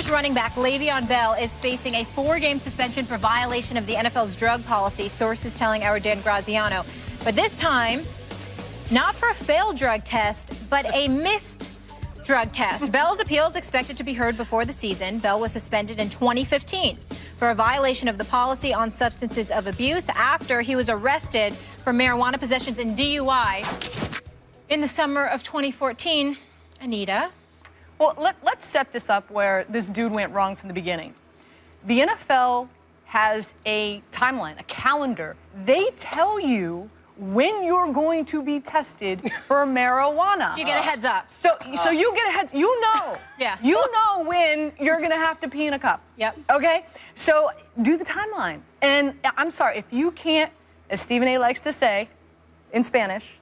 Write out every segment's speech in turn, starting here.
Steelers running back Le'Veon Bell is facing a 4-game suspension for violation of the NFL's drug policy, sources telling our Dan Graziano. But this time, not for a failed drug test, but a missed drug test. Bell's appeal is expected to be heard before the season. Bell was suspended in 2015 for a violation of the policy on substances of abuse after he was arrested for marijuana possessions and DUI in the summer of 2014. Anita? Well, let's set this up where this dude went wrong from the beginning. The NFL has a timeline, a calendar. They tell you when you're going to be tested for marijuana. So you get a heads up. So you get a heads, you know. Yeah. You know when you're gonna have to pee in a cup. Yep. Okay? So do the timeline. And I'm sorry, if you can't, as Stephen A. likes to say in Spanish,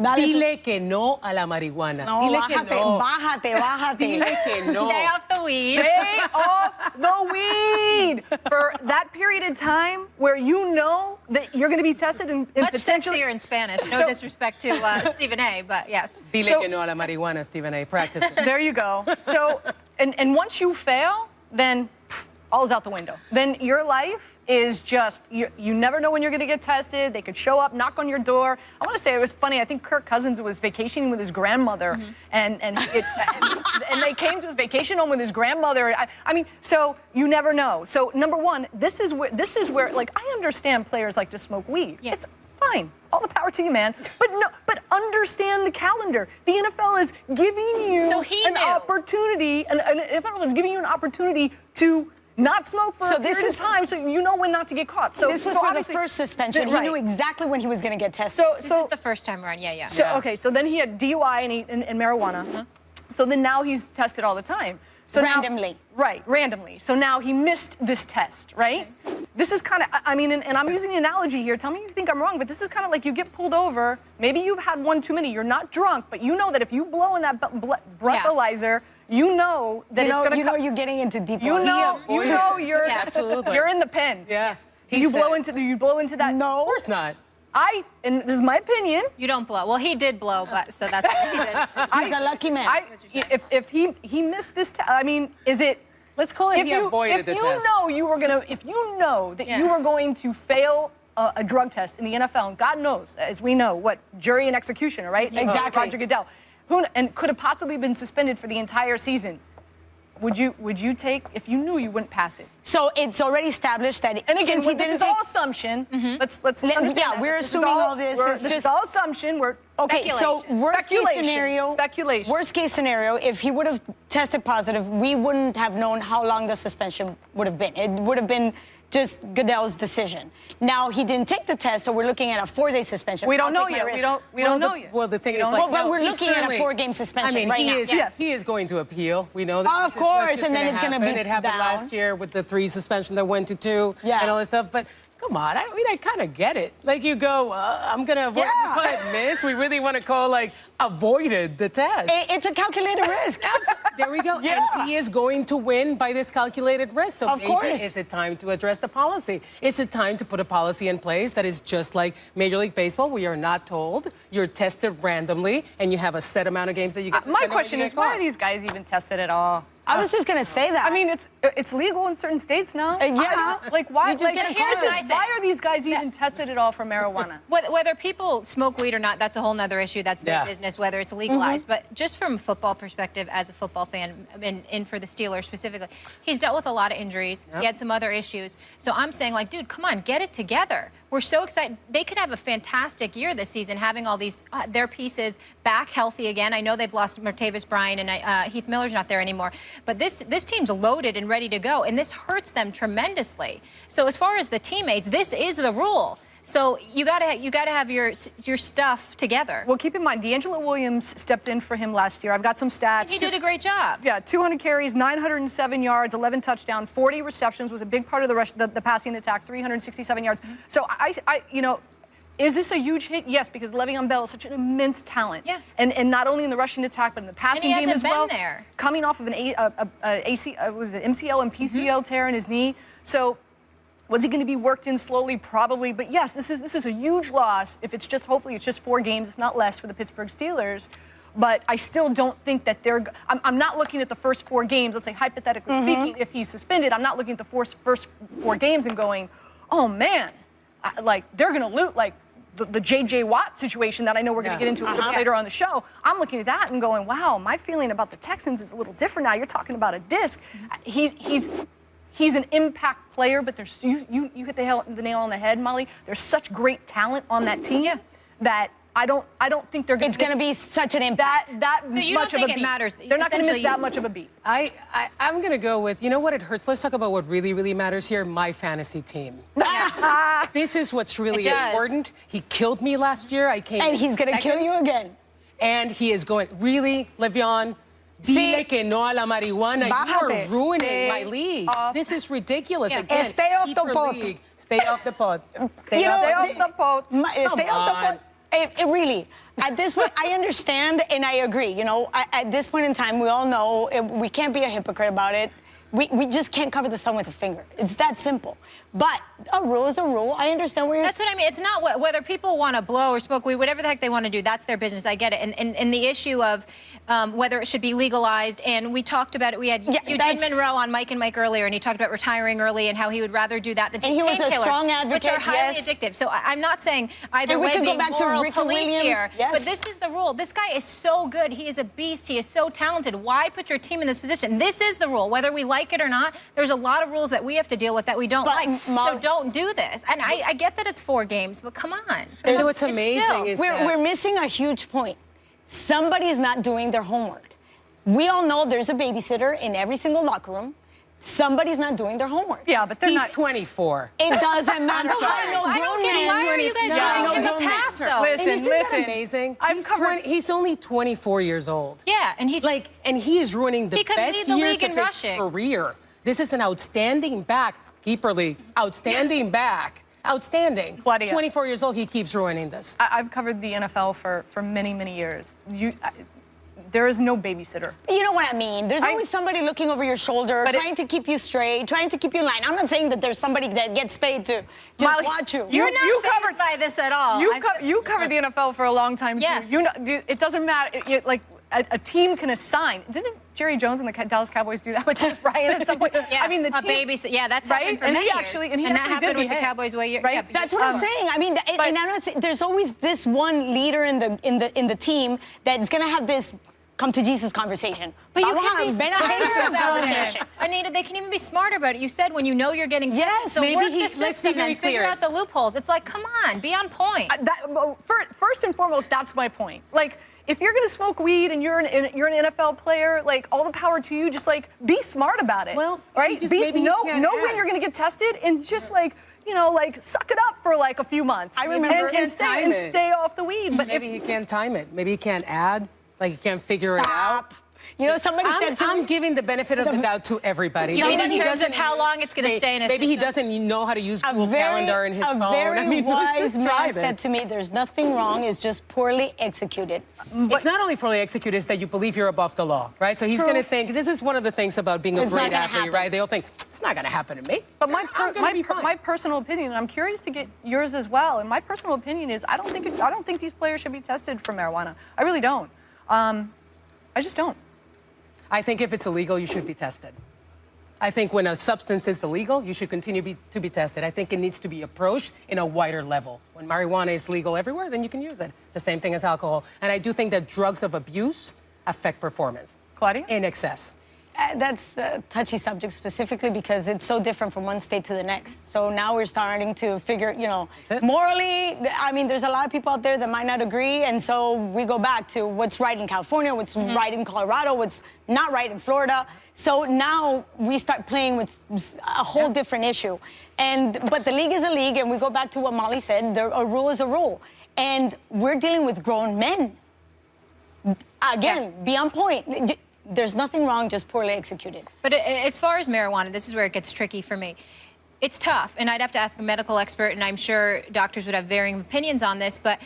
Dile que no a la marihuana. No, Dile bájate, que no. bájate. Dile que no. Stay off the weed. Stay off the weed for that period of time where you know that you're going to be tested and Much potentially. sexier in Spanish. No So- disrespect to Stephen A., but yes. Dile que no a la marihuana, Stephen A. Practice it. There you go. So, and once you fail, then all's out the window. Then your life is just, you never know when you're going to get tested. They could show up, knock on your door. I want to say it was funny. I think Kirk Cousins was vacationing with his grandmother, and they came to his vacation home with his grandmother. I mean, so you never know. So number one, this is where like I understand players like to smoke weed. Yeah. It's fine. All the power to you, man. But understand the calendar. The NFL is giving you So he an knew. opportunity, and the NFL is giving you an opportunity to not smoke for So a this period is- of time, so you know when not to get caught. So This was so for the obviously- first suspension. He Right. knew exactly when he was going to get tested. So This is the first time around. Yeah. so okay, so then he had DUI and marijuana. So then now he's tested all the time. So Randomly. Now, right, randomly. So now he missed this test, right? This is kind of, I mean, and I'm using the analogy here. Tell me if you think I'm wrong, but this is kind of like you get pulled over. Maybe you've had one too many. You're not drunk, but you know that if you blow in that breathalyzer, you know that it's going to come. you're getting into deep You water. know you're Absolutely. you're in the pen. Yeah. You blow into that. No. Of course not. And this is my opinion. You don't blow. Well, he did blow, but so that's what he did. He's a lucky man. If he missed this, I mean, is it? Let's call it he avoided the test. If you know that you were going to fail a drug test in the NFL, and God knows, as we know, what jury and executioner, right? Exactly. Roger Goodell, and could have possibly been suspended for the entire season. Would you take if you knew you wouldn't pass it? So it's already established that. And again, since he this didn't is all assumption. Let's understand yeah, that. we're This is assuming all this is This is just- all assumption. We're Okay, so worst case scenario. Speculation. Worst case scenario, if he would have tested positive, we wouldn't have known how long the suspension would have been. It would have been just Goodell's decision. Now he didn't take the test, so we're looking at a 4-day suspension. We don't I'll know take my yet. risk. We don't know yet. Well, the thing is, don't like, know. But no, we're he looking at a certainly- 4-game suspension I mean, right he now. is, Yes. he is going to appeal. We know that. Of this is what's course, just and then it's gonna happen. be It happened down. last year with the 3 suspension that went to 2 Yeah. and all this stuff. But come on, I mean, I kind of get it. Like you go, I'm gonna avoid. Yeah. We call it miss. We really want to call like avoided the test. It's a calculated risk. There we go. Yeah. And he is going to win by this calculated risk. So Of maybe course. is it time to address the policy? Is it time to put a policy in place that is just like Major League Baseball, where you're not told, you're tested randomly, and you have a set amount of games that you get My suspended when question you is, get why caught? are these guys even tested at all? I was just gonna say that. I mean, it's legal in certain states now. yeah. Like why? You just Like get a Here's card. what I think. why are these guys even tested at all for marijuana? Whether people smoke weed or not, that's a whole nother issue. That's their Yeah. business, whether it's legalized. But just from a football perspective, as a football fan, and for the Steelers specifically, he's dealt with a lot of injuries. Yep. He had some other issues. So I'm saying, like, dude, come on, get it together. We're so excited. They could have a fantastic year this season, having all these, their pieces back healthy again. I know they've lost Martavis Bryant, and Heath Miller's not there anymore. But this team's loaded and ready to go, and this hurts them tremendously. So as far as the teammates, this is the rule. So you gotta have your stuff together. Well, keep in mind, D'Angelo Williams stepped in for him last year. I've got some stats. He did a great job. Yeah, 200 carries, 907 yards, 11 touchdowns, 40 receptions, was a big part of the passing attack, 367 yards. So is this a huge hit? Yes, because Le'Veon Bell is such an immense talent. Yeah. And not only in the rushing attack, but in the passing game hasn't as well. been there. Coming off of an MCL and PCL tear in his knee. So was he going to be worked in slowly? Probably. But yes, this is a huge loss. If it's just, hopefully it's just 4 games, if not less, for the Pittsburgh Steelers. but I still don't think that I'm not looking at the first 4 games. Let's say hypothetically speaking, if he's suspended, I'm not looking at the first 4 games and going, oh man, like they're going to loot like the J.J. Watt situation that I know we're going to get into a little bit later on the show. I'm looking at that and going, wow, my feeling about the Texans is a little different now. You're talking about a disc. He's an impact player, but there's you hit the nail on the head, Molly. There's such great talent on that team that I don't think they're going to. It's going to be such an impact. So you don't think it matters? They're not going to miss that much of a beat. I'm going to go with, you know what, it hurts. Let's talk about what really, really matters here, my fantasy team. This is what's really important. He killed me last year. I came And he's going to kill you again. And he is going, really, Le'Veon? Dile que no a la marihuana. Bájate. You are ruining my league. This is ridiculous. Again, Stay off the keeper pot. league. Stay off the pot. Stay Stay off the pot. Stay off the pot. It really, at this point, I understand and I agree. You know, at this point in time, we all know we can't be a hypocrite about it. We just can't cover the sun with a finger. It's that simple. But a rule is a rule. I understand where you're... That's what I mean. It's not whether people want to blow or smoke weed, whatever the heck they want to do, that's their business. I get it. And the issue of whether it should be legalized, and we talked about it. We had Eugene Monroe on Mike and Mike earlier, and he talked about retiring early and how he would rather do that than take painkillers. And he was a strong advocate, which are highly addictive. So I'm not saying either way being moral police here, but this is the rule. This guy is so good. He is a beast. He is so talented. Why put your team in this position? This is the rule. Whether we like it or not, there's a lot of rules that we have to deal with that we don't like. So don't do this. And I get that it's 4 games, but come on. What's amazing is we're missing a huge point. Somebody's not doing their homework. We all know there's a babysitter in every single locker room. Somebody's not doing their homework. Yeah, but he's 24. It doesn't matter. I don't get why are you guys giving him a pass, though? Listen. That amazing? He's only 24 years old. Yeah, and he's like, and he is ruining the best years of his career. This is an outstanding back, keeper league, outstanding back. Outstanding. Claudia. 24 years old, he keeps ruining this. I've covered the NFL for many, many years. There is no babysitter. You know what I mean. There's always somebody looking over your shoulder, trying to keep you straight, trying to keep you in line. I'm not saying that there's somebody that gets paid to just watch you. You're not covered by this at all. You covered the NFL for a long time, too. Yes. You know, it doesn't matter. Like, a team can assign. Didn't Jerry Jones and the Dallas Cowboys do that with Dennis Bryant at some point? Yeah, I mean, the a team, babysitter. Yeah, that's happened for and many he actually, years. And that happened with the Cowboys way. Right? Yeah, that's what I'm saying. I mean, and I'm not saying there's always this one leader in the team that's gonna have this come to Jesus conversation. But you can be smarter about it. Anita, they can even be smarter about it. You said when you know you're getting tested, so work the system and figure out the loopholes. It's like, come on, be on point. First and foremost, that's my point. Like, if you're going to smoke weed and you're an NFL player, like, all the power to you. Just, like, be smart about it. Well, right? Know when you're going to get tested and just, like, you know, like, suck it up for, like, a few months. I remember. And stay off the weed. But maybe he can't time it. Maybe he can't add. Like, he can't figure it out. You know, somebody said to me, I'm giving the benefit of the doubt to everybody. You mean in terms of how long it's going to stay in his Maybe he system? doesn't know how to use Google Calendar in his phone. A very I mean, wise man said to me, there's nothing wrong, it's just poorly executed. It's not only poorly executed, it's that you believe you're above the law, right? So he's going to think, this is one of the things about being a great athlete, right? They'll think, it's not going to happen to me. But my personal opinion, and I'm curious to get yours as well, and my personal opinion is I don't think these players should be tested for marijuana. I really don't. I just don't. I think if it's illegal, you should be tested. I think when a substance is illegal, you should continue to be tested. I think it needs to be approached in a wider level. When marijuana is legal everywhere, then you can use it. It's the same thing as alcohol. And I do think that drugs of abuse affect performance. Claudia? In excess. That's a touchy subject specifically because it's so different from one state to the next. So now we're starting to figure, you know, morally, I mean, there's a lot of people out there that might not agree. And so we go back to what's right in California, what's right in Colorado, what's not right in Florida. So now we start playing with a whole different issue. But the league is a league, and we go back to what Molly said, a rule is a rule. And we're dealing with grown men. Again, be on point. There's nothing wrong, just poorly executed. But as far as marijuana, this is where it gets tricky for me. It's tough, and I'd have to ask a medical expert, and I'm sure doctors would have varying opinions on this, but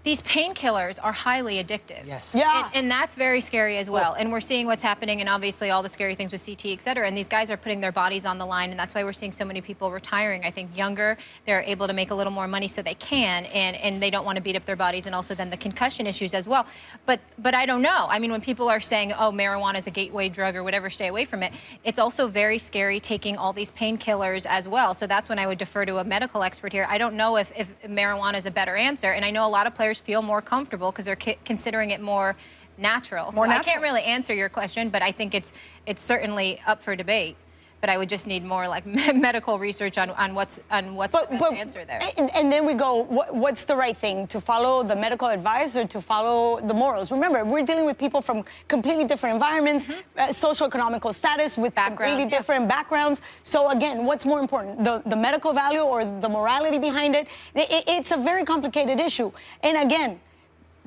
these painkillers are highly addictive. Yes. Yeah. And that's very scary as well. And we're seeing what's happening, and obviously all the scary things with CT, et cetera. And these guys are putting their bodies on the line, and that's why we're seeing so many people retiring. I think younger, they're able to make a little more money so they can, and they don't want to beat up their bodies, and also then the concussion issues as well. But I don't know. I mean, when people are saying, oh, marijuana is a gateway drug or whatever, stay away from it, it's also very scary taking all these painkillers as well. So that's when I would defer to a medical expert here. I don't know if marijuana is a better answer, and I know a lot of players feel more comfortable because they're considering it more natural. So I can't really answer your question, but I think it's certainly up for debate. But I would just need more like medical research on what's the best answer there. And then we go, what's the right thing? To follow the medical advice or to follow the morals? Remember, we're dealing with people from completely different environments, socioeconomical status, with completely different backgrounds. So again, what's more important, the medical value or the morality behind it? It's a very complicated issue. And again,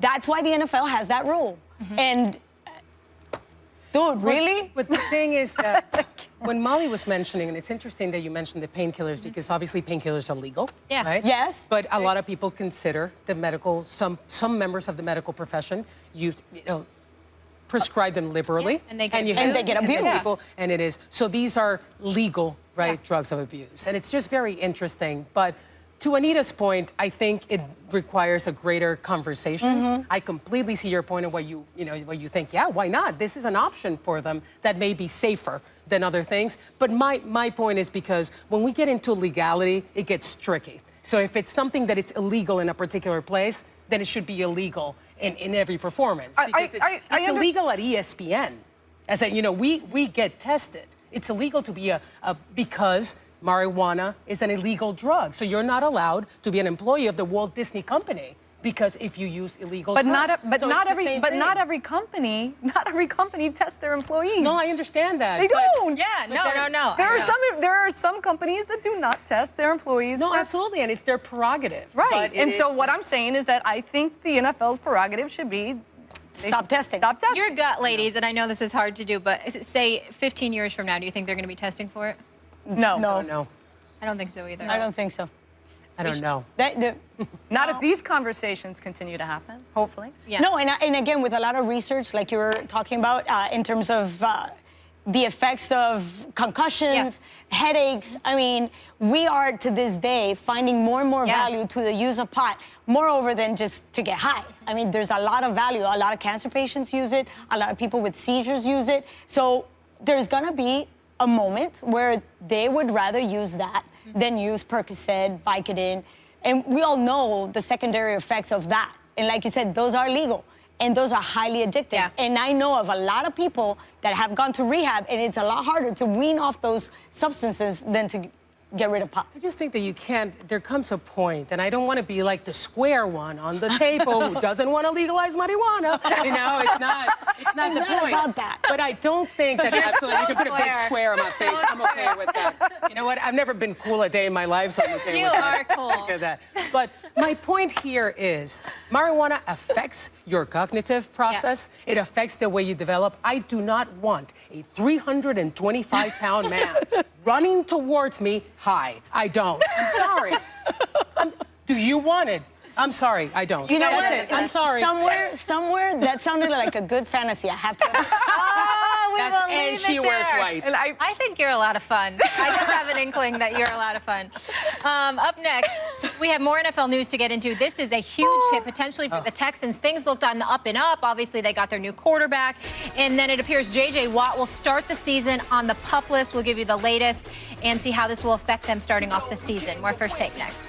that's why the NFL has that rule. And dude, really? But the thing is that when Molly was mentioning, and it's interesting that you mentioned the painkillers because obviously painkillers are legal, right? Yes. But a lot of people consider the medical, some members of the medical profession prescribe them liberally. And they get abused. And it is, so these are legal, right, drugs of abuse. And it's just very interesting. But to Anita's point, I think it requires a greater conversation. I completely see your point of what you think, yeah, why not? This is an option for them that may be safer than other things. But my point is because when we get into legality, it gets tricky. So if it's something that is illegal in a particular place, then it should be illegal in every performance. Because it's illegal at ESPN. As we get tested. It's illegal to be because marijuana is an illegal drug. So you're not allowed to be an employee of the Walt Disney Company because if you use illegal drugs. Not every company tests their employees. No, I understand that. They don't. No. There are some companies that do not test their employees. No, absolutely, and it's their prerogative. Right. And so what I'm saying is that I think the NFL's prerogative should be stop testing. Stop testing. Your gut, ladies, and I know this is hard to do, but say 15 years from now, do you think they're going to be testing for it? No. No. I don't think so either. I don't think so. I don't know. Not if these conversations continue to happen, hopefully. Yeah. No, and again, with a lot of research, like you were talking about, in terms of the effects of concussions, headaches. I mean, we are, to this day, finding more and more value to the use of pot, moreover than just to get high. I mean, there's a lot of value. A lot of cancer patients use it. A lot of people with seizures use it. So there's going to be a moment where they would rather use that than use Percocet, Vicodin. And we all know the secondary effects of that. And like you said, those are legal. And those are highly addictive. Yeah. And I know of a lot of people that have gone to rehab, and it's a lot harder to wean off those substances than to get rid of pot. I just think that you can't, there comes a point, and I don't want to be like the square one on the table who doesn't want to legalize marijuana. It's not the point. About that. But I don't think that absolutely, you can put a big square on my face. I'm okay with that. You know what? I've never been cool a day in my life, so I'm okay with that. You are cool. Look at that. But my point here is marijuana affects your cognitive process. It affects the way you develop. I do not want a 325-pound man running towards me high. I don't. I'm sorry. Do you want it? I'm sorry, I don't. You know That's what? it. I'm sorry. Somewhere that sounded like a good fantasy. I have to. And she wears white. And I think you're a lot of fun. I just have an inkling that you're a lot of fun. Up next, we have more NFL news to get into. This is a huge hit potentially for the Texans. Things looked on the up and up. Obviously, they got their new quarterback. And then it appears J.J. Watt will start the season on the PUP list. We'll give you the latest and see how this will affect them starting off the season. More First Take next.